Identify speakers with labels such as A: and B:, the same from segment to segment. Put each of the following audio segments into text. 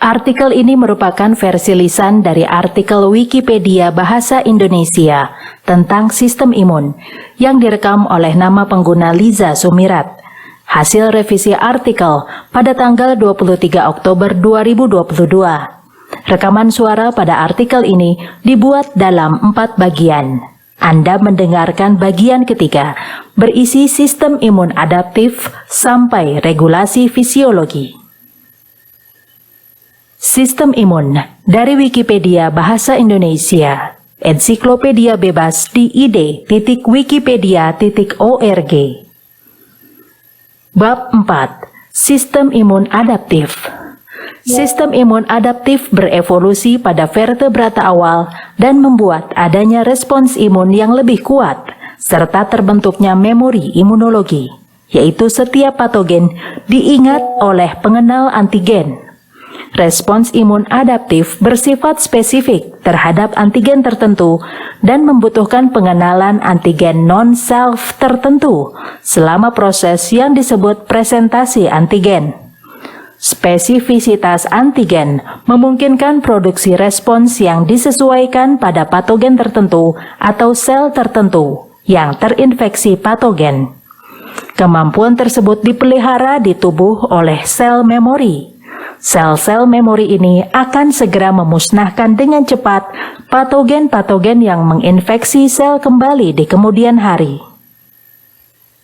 A: Artikel ini merupakan versi lisan dari artikel Wikipedia Bahasa Indonesia tentang sistem imun yang direkam oleh nama pengguna Liza Sumirat. Hasil revisi artikel pada tanggal 23 Oktober 2022. Rekaman suara pada artikel ini dibuat dalam 4 bagian. Anda mendengarkan bagian ketiga, berisi sistem imun adaptif sampai regulasi fisiologi. Sistem imun dari Wikipedia Bahasa Indonesia, ensiklopedia bebas di id.wikipedia.org. Bab 4. Sistem imun adaptif. Sistem imun adaptif berevolusi pada vertebrata awal dan membuat adanya respons imun yang lebih kuat, serta terbentuknya memori imunologi, yaitu setiap patogen diingat oleh pengenal antigen. Respons imun adaptif bersifat spesifik terhadap antigen tertentu dan membutuhkan pengenalan antigen non-self tertentu selama proses yang disebut presentasi antigen. Spesifisitas antigen memungkinkan produksi respons yang disesuaikan pada patogen tertentu atau sel tertentu yang terinfeksi patogen. Kemampuan tersebut dipelihara di tubuh oleh sel memori. Sel-sel memori ini akan segera memusnahkan dengan cepat patogen-patogen yang menginfeksi sel kembali di kemudian hari.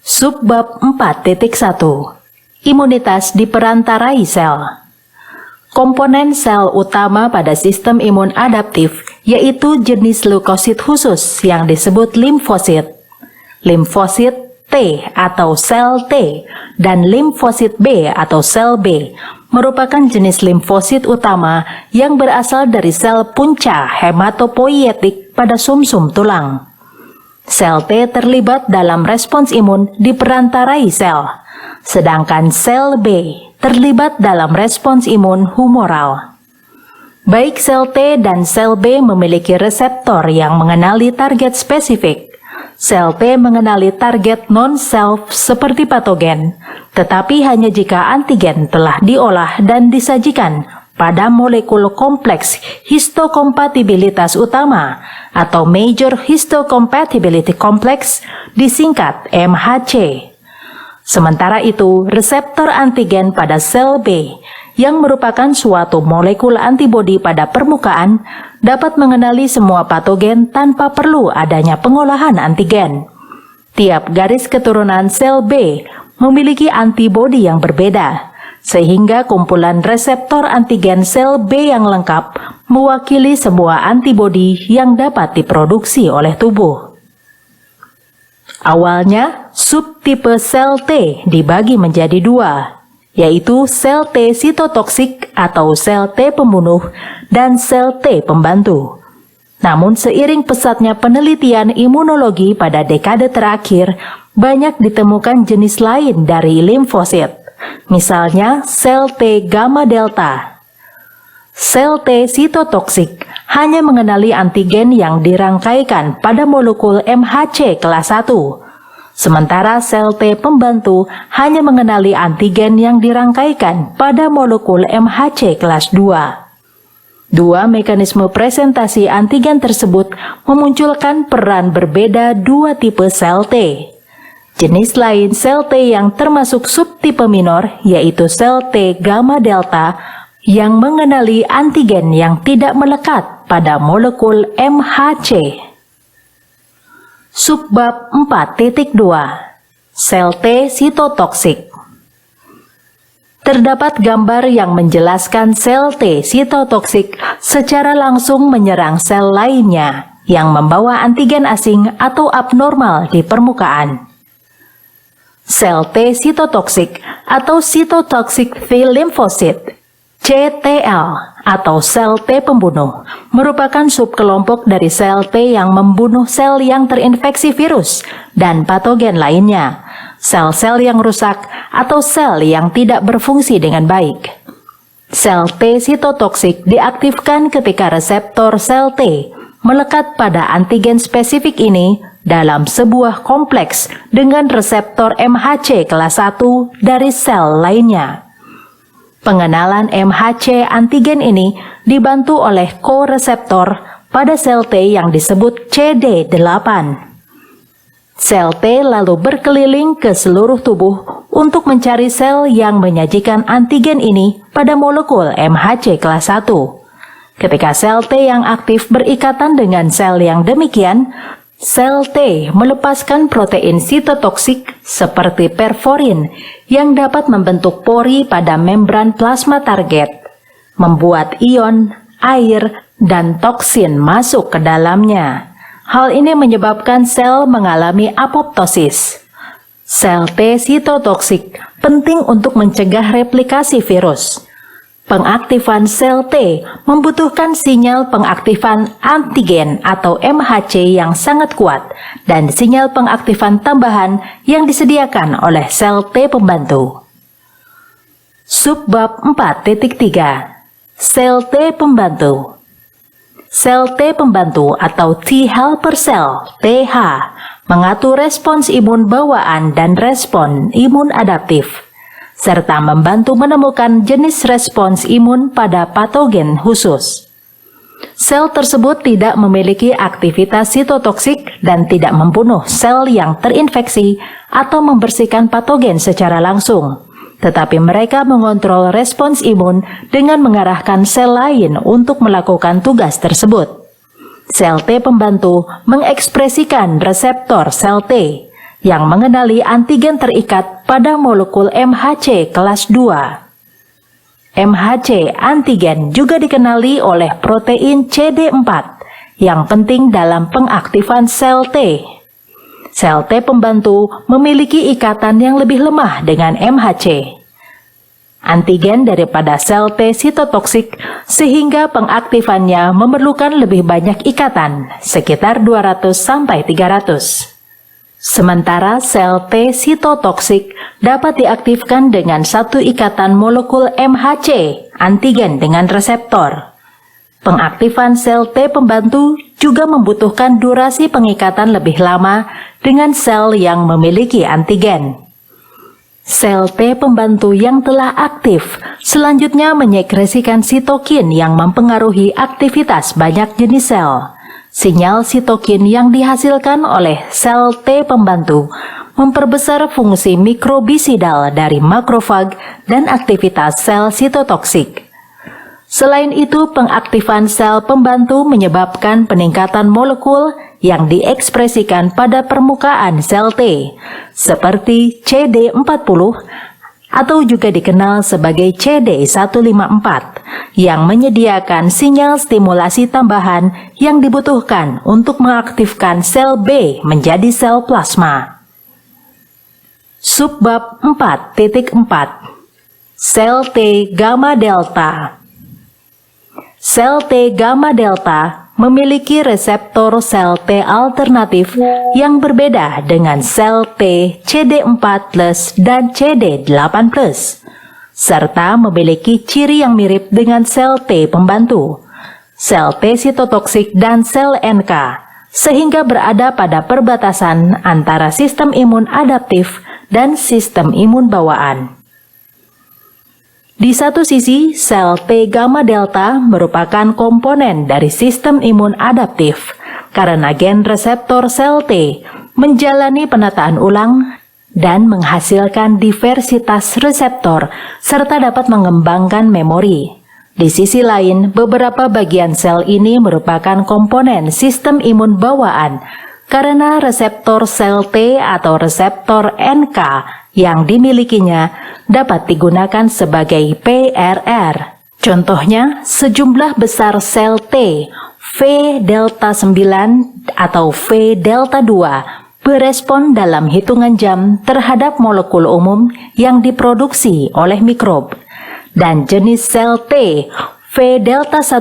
A: Subbab 4.1. Imunitas diperantarai sel. Komponen sel utama pada sistem imun adaptif yaitu jenis leukosit khusus yang disebut limfosit. Limfosit T atau sel T dan limfosit B atau sel B merupakan jenis limfosit utama yang berasal dari sel punca hematopoietik pada sumsum tulang. Sel T terlibat dalam respons imun diperantarai sel, sedangkan sel B terlibat dalam respons imun humoral. Baik sel T dan sel B memiliki reseptor yang mengenali target spesifik. Sel T mengenali target non-self seperti patogen, tetapi hanya jika antigen telah diolah dan disajikan pada molekul kompleks histokompatibilitas utama atau Major Histocompatibility Complex, disingkat MHC. Sementara itu, reseptor antigen pada sel B yang merupakan suatu molekul antibodi pada permukaan dapat mengenali semua patogen tanpa perlu adanya pengolahan antigen. Tiap garis keturunan sel B memiliki antibodi yang berbeda, sehingga kumpulan reseptor antigen sel B yang lengkap mewakili semua antibodi yang dapat diproduksi oleh tubuh. Awalnya, subtipe sel T dibagi menjadi 2, yaitu sel T sitotoksik atau sel T pembunuh dan sel T pembantu. Namun seiring pesatnya penelitian imunologi pada dekade terakhir, banyak ditemukan jenis lain dari limfosit, misalnya sel T gamma delta. Sel T sitotoksik hanya mengenali antigen yang dirangkaikan pada molekul MHC kelas 1, sementara sel T pembantu hanya mengenali antigen yang dirangkaikan pada molekul MHC kelas 2. Dua mekanisme presentasi antigen tersebut memunculkan peran berbeda dua tipe sel T. Jenis lain sel T yang termasuk subtipe minor yaitu sel T gamma delta yang mengenali antigen yang tidak melekat pada molekul MHC. Subbab 4.2. Sel T sitotoksik. Terdapat gambar yang menjelaskan sel T sitotoksik secara langsung menyerang sel lainnya yang membawa antigen asing atau abnormal di permukaan. Sel T sitotoksik atau cytotoxic T lymphocyte CTL atau sel T pembunuh merupakan subkelompok dari sel T yang membunuh sel yang terinfeksi virus dan patogen lainnya, sel-sel yang rusak atau sel yang tidak berfungsi dengan baik. Sel T sitotoksik diaktifkan ketika reseptor sel T melekat pada antigen spesifik ini dalam sebuah kompleks dengan reseptor MHC kelas 1 dari sel lainnya. Pengenalan MHC antigen ini dibantu oleh koreseptor pada sel T yang disebut CD8. Sel T lalu berkeliling ke seluruh tubuh untuk mencari sel yang menyajikan antigen ini pada molekul MHC kelas 1. Ketika sel T yang aktif berikatan dengan sel yang demikian, sel T melepaskan protein sitotoksik seperti perforin yang dapat membentuk pori pada membran plasma target, membuat ion, air, dan toksin masuk ke dalamnya. Hal ini menyebabkan sel mengalami apoptosis. Sel T sitotoksik penting untuk mencegah replikasi virus. Pengaktifan sel T membutuhkan sinyal pengaktifan antigen atau MHC yang sangat kuat dan sinyal pengaktifan tambahan yang disediakan oleh sel T pembantu. Subbab 4.3 Sel T pembantu. Sel T pembantu atau T helper cell (TH) mengatur respons imun bawaan dan respon imun adaptif, serta membantu menemukan jenis respons imun pada patogen khusus. Sel tersebut tidak memiliki aktivitas sitotoksik dan tidak membunuh sel yang terinfeksi atau membersihkan patogen secara langsung, tetapi mereka mengontrol respons imun dengan mengarahkan sel lain untuk melakukan tugas tersebut. Sel T pembantu mengekspresikan reseptor sel T yang mengenali antigen terikat pada molekul MHC kelas 2. MHC antigen juga dikenali oleh protein CD4 yang penting dalam pengaktifan sel T. Sel T pembantu memiliki ikatan yang lebih lemah dengan MHC antigen daripada sel T sitotoksik, sehingga pengaktifannya memerlukan lebih banyak ikatan, sekitar 200-300. Sementara sel T sitotoksik dapat diaktifkan dengan satu ikatan molekul MHC antigen dengan reseptor. Pengaktifan sel T pembantu juga membutuhkan durasi pengikatan lebih lama dengan sel yang memiliki antigen. Sel T pembantu yang telah aktif selanjutnya menyekresikan sitokin yang mempengaruhi aktivitas banyak jenis sel. Sinyal sitokin yang dihasilkan oleh sel T pembantu memperbesar fungsi mikrobisidal dari makrofag dan aktivitas sel sitotoksik. Selain itu, pengaktifan sel pembantu menyebabkan peningkatan molekul yang diekspresikan pada permukaan sel T, seperti CD40 atau juga dikenal sebagai CD154, yang menyediakan sinyal stimulasi tambahan yang dibutuhkan untuk mengaktifkan sel B menjadi sel plasma. Subbab 4.4 Sel T gamma delta. Sel T gamma delta memiliki reseptor sel T alternatif yang berbeda dengan sel T CD4+ dan CD8+, serta memiliki ciri yang mirip dengan sel T pembantu, sel T sitotoksik dan sel NK, sehingga berada pada perbatasan antara sistem imun adaptif dan sistem imun bawaan. Di satu sisi, sel T gamma delta merupakan komponen dari sistem imun adaptif karena gen reseptor sel T menjalani penataan ulang dan menghasilkan diversitas reseptor serta dapat mengembangkan memori. Di sisi lain, beberapa bagian sel ini merupakan komponen sistem imun bawaan karena reseptor sel T atau reseptor NK yang dimilikinya dapat digunakan sebagai PRR. Contohnya, sejumlah besar sel T V delta 9 atau V delta 2 berespon dalam hitungan jam terhadap molekul umum yang diproduksi oleh mikrob. Dan jenis sel T V delta 1+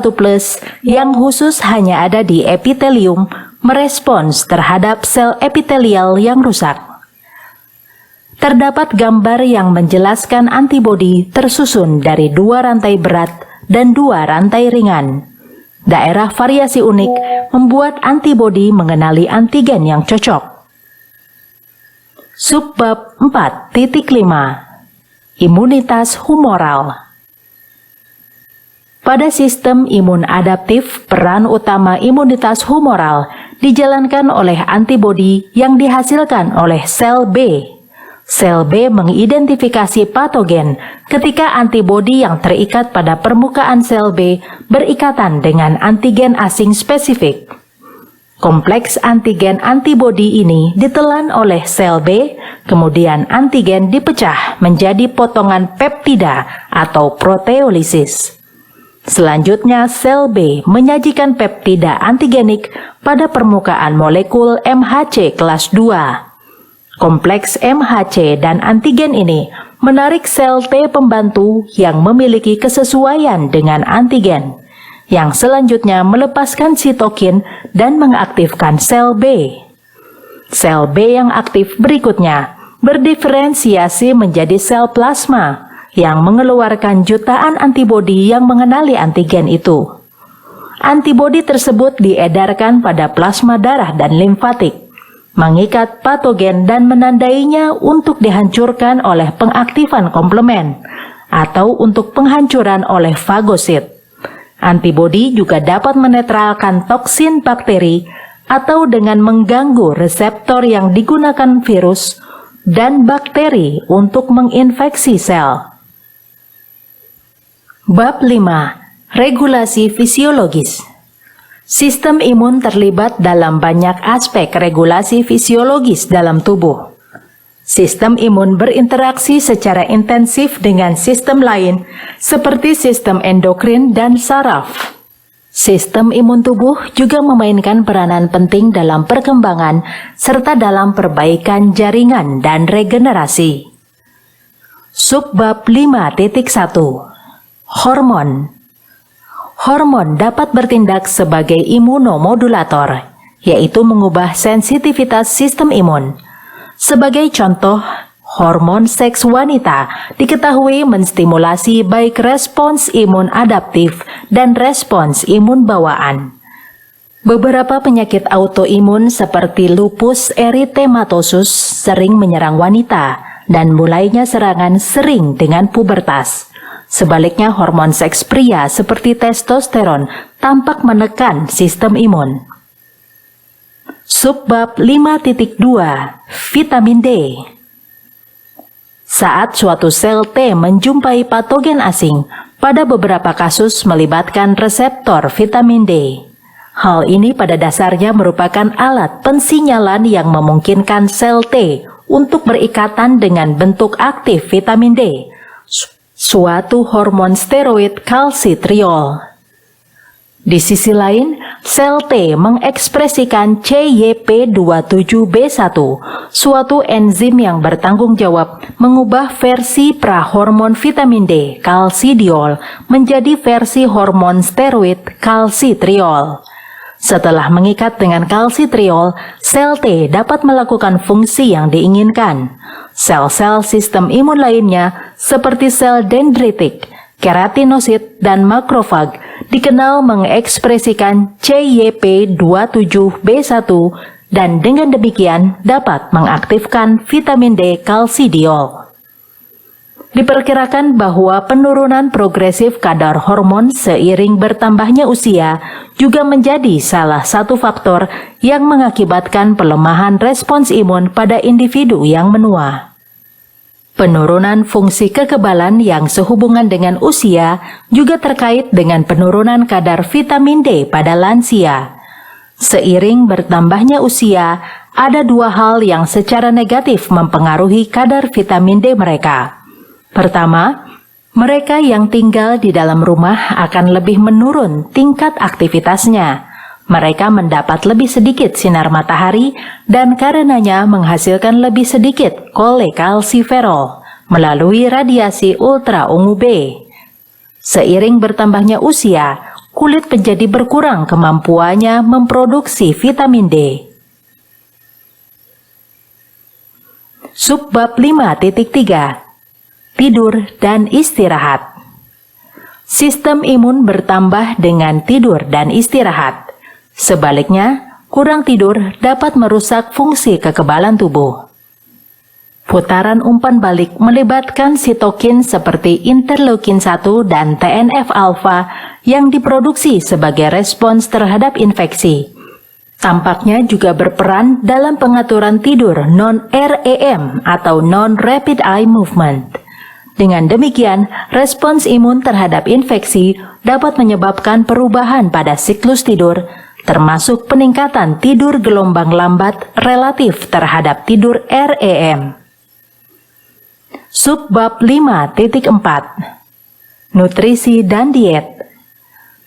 A: yang khusus hanya ada di epitelium merespons terhadap sel epitelial yang rusak. Terdapat gambar yang menjelaskan antibodi tersusun dari 2 rantai berat dan 2 rantai ringan. Daerah variasi unik membuat antibodi mengenali antigen yang cocok. Subbab 4.5 Imunitas humoral. Pada sistem imun adaptif, peran utama imunitas humoral dijalankan oleh antibodi yang dihasilkan oleh sel B. Sel B mengidentifikasi patogen ketika antibodi yang terikat pada permukaan sel B berikatan dengan antigen asing spesifik. Kompleks antigen antibodi ini ditelan oleh sel B, kemudian antigen dipecah menjadi potongan peptida atau proteolisis. Selanjutnya, sel B menyajikan peptida antigenik pada permukaan molekul MHC kelas 2. Kompleks MHC dan antigen ini menarik sel T pembantu yang memiliki kesesuaian dengan antigen, yang selanjutnya melepaskan sitokin dan mengaktifkan sel B. Sel B yang aktif berikutnya berdiferensiasi menjadi sel plasma, yang mengeluarkan jutaan antibodi yang mengenali antigen itu. Antibodi tersebut diedarkan pada plasma darah dan limfatik, mengikat patogen dan menandainya untuk dihancurkan oleh pengaktifan komplement atau untuk penghancuran oleh fagosit. Antibodi juga dapat menetralkan toksin bakteri atau dengan mengganggu reseptor yang digunakan virus dan bakteri untuk menginfeksi sel. Bab 5. Regulasi fisiologis. Sistem imun terlibat dalam banyak aspek regulasi fisiologis dalam tubuh. Sistem imun berinteraksi secara intensif dengan sistem lain seperti sistem endokrin dan saraf. Sistem imun tubuh juga memainkan peranan penting dalam perkembangan serta dalam perbaikan jaringan dan regenerasi. Subbab 5.1. Hormon. Hormon dapat bertindak sebagai imunomodulator, yaitu mengubah sensitivitas sistem imun. Sebagai contoh, hormon seks wanita diketahui menstimulasi baik respons imun adaptif dan respons imun bawaan. Beberapa penyakit autoimun seperti lupus eritematosus sering menyerang wanita dan mulainya serangan sering dengan pubertas. Sebaliknya, hormon seks pria seperti testosteron tampak menekan sistem imun. Subbab 5.2. Vitamin D. Saat suatu sel T menjumpai patogen asing, pada beberapa kasus melibatkan reseptor vitamin D. Hal ini pada dasarnya merupakan alat pensinyalan yang memungkinkan sel T untuk berikatan dengan bentuk aktif vitamin D, suatu hormon steroid kalsitriol. Di sisi lain, sel T mengekspresikan CYP27B1, suatu enzim yang bertanggung jawab mengubah versi prahormon vitamin D, kalsidiol, menjadi versi hormon steroid kalsitriol. Setelah mengikat dengan kalsitriol, sel T dapat melakukan fungsi yang diinginkan. Sel-sel sistem imun lainnya seperti sel dendritik, keratinosit, dan makrofag dikenal mengekspresikan CYP27B1 dan dengan demikian dapat mengaktifkan vitamin D kalsidiol. Diperkirakan bahwa penurunan progresif kadar hormon seiring bertambahnya usia juga menjadi salah satu faktor yang mengakibatkan pelemahan respons imun pada individu yang menua. Penurunan fungsi kekebalan yang sehubungan dengan usia juga terkait dengan penurunan kadar vitamin D pada lansia. Seiring bertambahnya usia, ada dua hal yang secara negatif mempengaruhi kadar vitamin D mereka. Pertama, mereka yang tinggal di dalam rumah akan lebih menurun tingkat aktivitasnya. Mereka mendapat lebih sedikit sinar matahari dan karenanya menghasilkan lebih sedikit kolekalsiferol melalui radiasi ultra ungu B. Seiring bertambahnya usia, kulit menjadi berkurang kemampuannya memproduksi vitamin D. Subbab 5.3. Tidur dan istirahat. Sistem imun bertambah dengan tidur dan istirahat. Sebaliknya, kurang tidur dapat merusak fungsi kekebalan tubuh. Putaran umpan balik melibatkan sitokin seperti interleukin 1 dan TNF-alfa yang diproduksi sebagai respons terhadap infeksi. Tampaknya juga berperan dalam pengaturan tidur non-REM atau non-rapid eye movement. Dengan demikian, respons imun terhadap infeksi dapat menyebabkan perubahan pada siklus tidur, termasuk peningkatan tidur gelombang lambat relatif terhadap tidur REM. Subbab 5.4 Nutrisi dan diet.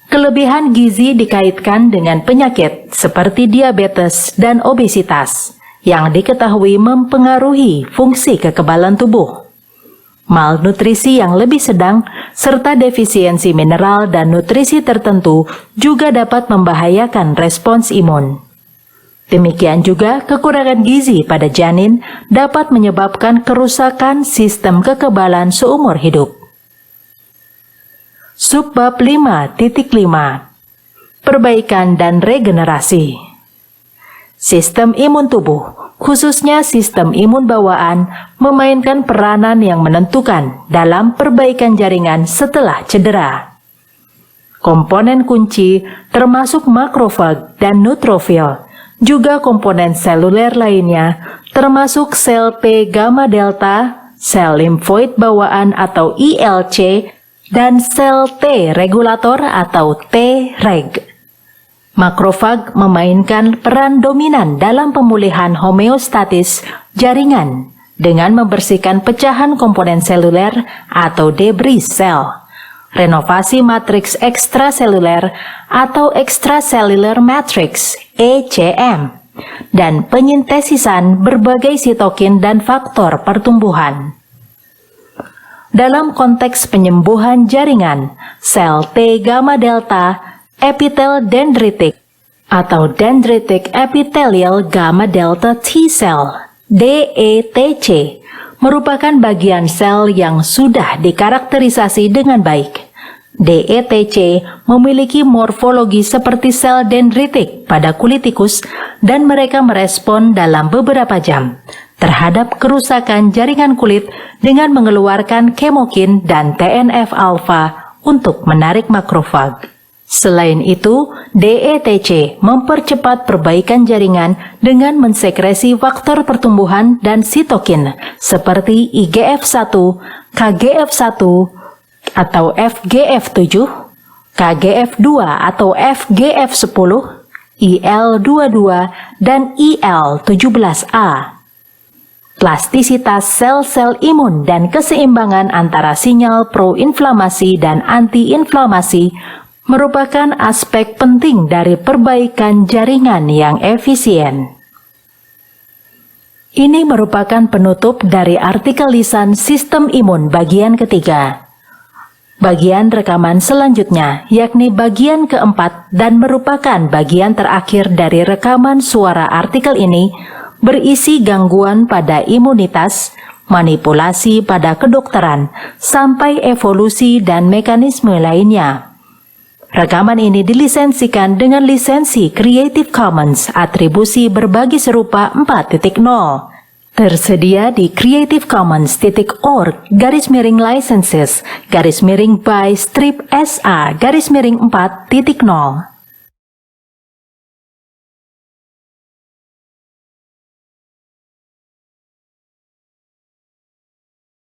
A: Kelebihan gizi dikaitkan dengan penyakit seperti diabetes dan obesitas yang diketahui mempengaruhi fungsi kekebalan tubuh. Malnutrisi yang lebih sedang serta defisiensi mineral dan nutrisi tertentu juga dapat membahayakan respons imun. Demikian juga kekurangan gizi pada janin dapat menyebabkan kerusakan sistem kekebalan seumur hidup. Subbab 5.5 Perbaikan dan regenerasi. Sistem imun tubuh, khususnya sistem imun bawaan, memainkan peranan yang menentukan dalam perbaikan jaringan setelah cedera. Komponen kunci termasuk makrofag dan neutrofil, juga komponen seluler lainnya, termasuk sel P gamma delta, sel limfoid bawaan atau ILC, dan sel T regulator atau T-reg. Makrofag memainkan peran dominan dalam pemulihan homeostatis jaringan dengan membersihkan pecahan komponen seluler atau debris sel, renovasi matriks ekstraseluler atau extracellular matrix ECM, dan penyintesisan berbagai sitokin dan faktor pertumbuhan. Dalam konteks penyembuhan jaringan, sel T gamma delta epitel dendritik atau dendritic epithelial gamma delta T cell DETC merupakan bagian sel yang sudah dikarakterisasi dengan baik. DETC memiliki morfologi seperti sel dendritik pada kulit tikus dan mereka merespon dalam beberapa jam terhadap kerusakan jaringan kulit dengan mengeluarkan kemokin dan TNF-alfa untuk menarik makrofag. Selain itu, DETC mempercepat perbaikan jaringan dengan mensekresi faktor pertumbuhan dan sitokin seperti IGF-1, KGF-1, atau FGF7, KGF2 atau FGF10, IL-22, dan IL-17A. Plastisitas sel-sel imun dan keseimbangan antara sinyal proinflamasi dan antiinflamasi merupakan aspek penting dari perbaikan jaringan yang efisien. Ini merupakan penutup dari artikel lisan Sistem Imun bagian ketiga. Bagian rekaman selanjutnya, yakni bagian keempat dan merupakan bagian terakhir dari rekaman suara artikel ini, berisi gangguan pada imunitas, manipulasi pada kedokteran, sampai evolusi dan mekanisme lainnya. Rekaman ini dilisensikan dengan lisensi Creative Commons atribusi berbagi serupa 4.0. Tersedia di creativecommons.org/licenses/by-SA-4.0.